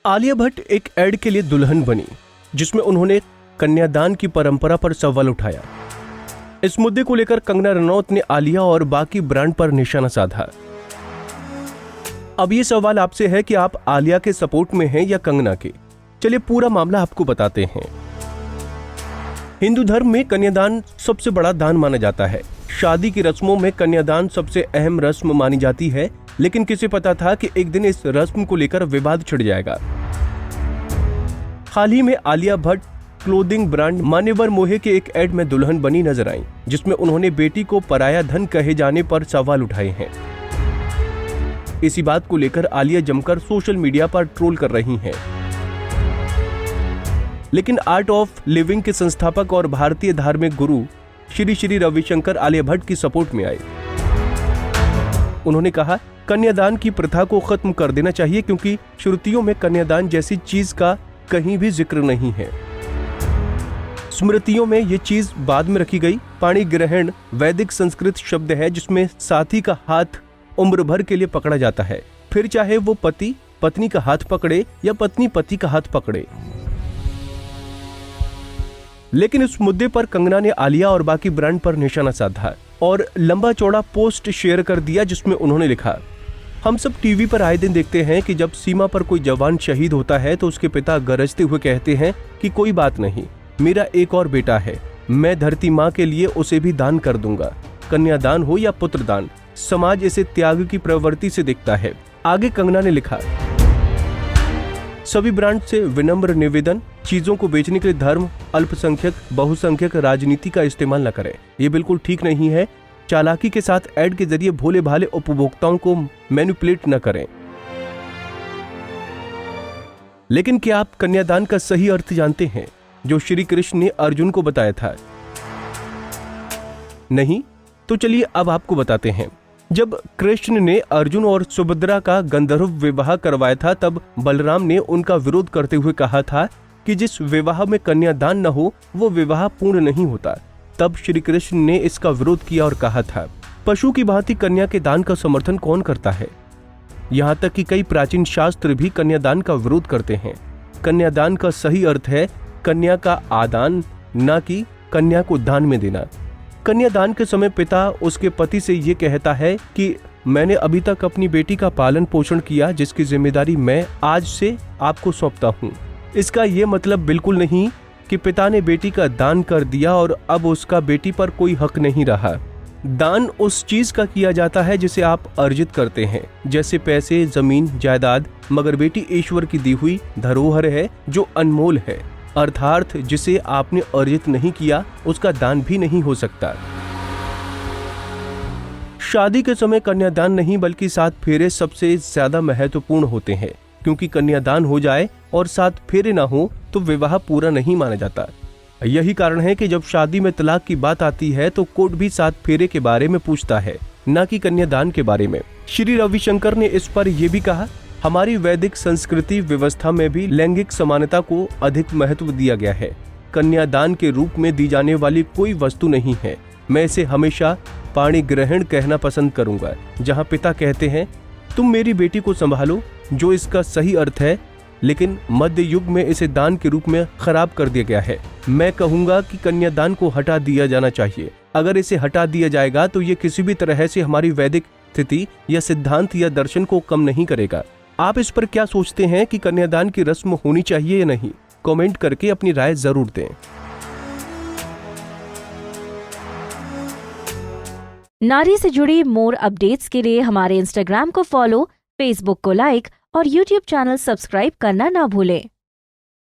आलिया भट्ट एक एड के लिए दुल्हन बनी जिसमें उन्होंने कन्यादान की परंपरा पर सवाल उठाया। इस मुद्दे को लेकर कंगना रनौत ने आलिया और बाकी ब्रांड पर निशाना साधा। अब ये सवाल आपसे है कि आप आलिया के सपोर्ट में हैं या कंगना के। चलिए पूरा मामला आपको बताते हैं। हिंदू धर्म में कन्यादान सबसे बड़ा दान माना जाता है। शादी की रस्मों में कन्यादान सबसे अहम रस्म मानी जाती है, लेकिन किसे पता था कि एक दिन इस रस्म को लेकर विवाद छिड़ जाएगा। हाल ही में आलिया भट्ट क्लोथिंग ब्रांड मान्यवर मोहे के एक एड में दुल्हन बनी नजर आई, जिसमें उन्होंने बेटी को पराया धन कहे जाने पर सवाल उठाए हैं। इसी बात को लेकर आलिया जमकर सोशल मीडिया पर ट्रोल कर रही हैं। लेकिन आर्ट ऑफ लिविंग के संस्थापक और भारतीय धार्मिक गुरु श्री श्री रविशंकर आलिया भट्ट की सपोर्ट में आए। उन्होंने कहा, कन्यादान की प्रथा को खत्म कर देना चाहिए क्योंकि श्रुतियों में कन्यादान जैसी चीज का कहीं भी जिक्र नहीं है। स्मृतियों में ये चीज बाद में रखी गई। पाणी ग्रहण वैदिक संस्कृत शब्द है जिसमें साथी का हाथ उम्र भर के लिए पकड़ा जाता है, फिर चाहे वो पति पत्नी का हाथ पकड़े या पत्नी पति का हाथ पकड़े। लेकिन इस मुद्दे पर कंगना ने आलिया और बाकी ब्रांड पर निशाना साधा और लंबा चौड़ा पोस्ट शेयर कर दिया, जिसमें उन्होंने लिखा, हम सब टीवी पर आए दिन देखते हैं कि जब सीमा पर कोई जवान शहीद होता है तो उसके पिता गरजते हुए कहते हैं कि कोई बात नहीं, मेरा एक और बेटा है, मैं धरती माँ के लिए उसे भी दान कर दूंगा। कन्यादान हो या पुत्रदान, समाज इसे त्याग की प्रवृत्ति से देखता है। आगे कंगना ने लिखा, सभी ब्रांड से विनम्र निवेदन, चीजों को बेचने के लिए धर्म, अल्पसंख्यक, बहुसंख्यक राजनीति का इस्तेमाल न करें। ये बिल्कुल ठीक नहीं है। चालाकी के साथ ऐड के जरिए भोले भाले उपभोक्ताओं को मैनिपुलेट न करें। लेकिन क्या आप कन्यादान का सही अर्थ जानते हैं जो श्री कृष्ण ने अर्जुन को बताया था? नहीं? तो चलिए अब आपको बताते हैं। जब कृष्ण ने अर्जुन और सुभद्रा का गंधर्व विवाह करवाया था, तब बलराम ने उनका विरोध करते हुए कहा था कि जिस विवाह में कन्यादान न हो वो विवाह पूर्ण नहीं होता। तब श्री कृष्ण ने इसका विरोध किया और कहा था, पशु की भांति कन्या के दान का समर्थन कौन करता है? यहाँ तक कि कई प्राचीन शास्त्र भी कन्यादान का विरोध करते हैं। कन्यादान का सही अर्थ है कन्या का आदान, न कि कन्या को दान में देना। कन्यादान के समय पिता उसके पति से ये कहता है कि मैंने अभी तक अपनी बेटी का पालन पोषण किया, जिसकी जिम्मेदारी मैं आज से आपको सौंपता हूँ। इसका ये मतलब बिल्कुल नहीं कि पिता ने बेटी का दान कर दिया और अब उसका बेटी पर कोई हक नहीं रहा। दान उस चीज का किया जाता है जिसे आप अर्जित करते हैं, जैसे पैसे, जमीन, जायदाद, मगर बेटी ईश्वर की दी हुई धरोहर है जो अनमोल है। अर्थात जिसे आपने अर्जित नहीं किया उसका दान भी नहीं हो सकता। शादी के समय कन्यादान नहीं बल्कि 7 फेरे सबसे ज्यादा महत्वपूर्ण होते हैं, क्योंकि कन्यादान हो जाए और 7 फेरे ना हो तो विवाह पूरा नहीं माना जाता। यही कारण है कि जब शादी में तलाक की बात आती है तो कोर्ट भी 7 फेरे के बारे में पूछता है, न कि कन्यादान के बारे में। श्री रविशंकर ने इस पर यह भी कहा, हमारी वैदिक संस्कृति व्यवस्था में भी लैंगिक समानता को अधिक महत्व दिया गया है। कन्यादान के रूप में दी जाने वाली कोई वस्तु नहीं है। मैं इसे हमेशा पाणी ग्रहण कहना पसंद करूंगा, जहां पिता कहते हैं तुम मेरी बेटी को संभालो, जो इसका सही अर्थ है, लेकिन मध्य युग में इसे दान के रूप में खराब कर दिया गया है। मैं कहूंगा कि कन्यादान को हटा दिया जाना चाहिए। अगर इसे हटा दिया जाएगा तो ये किसी भी तरह से हमारी वैदिक स्थिति या सिद्धांत या दर्शन को कम नहीं करेगा। आप इस पर क्या सोचते हैं कि कन्यादान की रस्म होनी चाहिए या नहीं? कमेंट करके अपनी राय जरूर दें। नारी से जुड़ी मोर अपडेट्स के लिए हमारे इंस्टाग्राम को फॉलो, फेसबुक को लाइक और यूट्यूब चैनल सब्सक्राइब करना ना भूलें।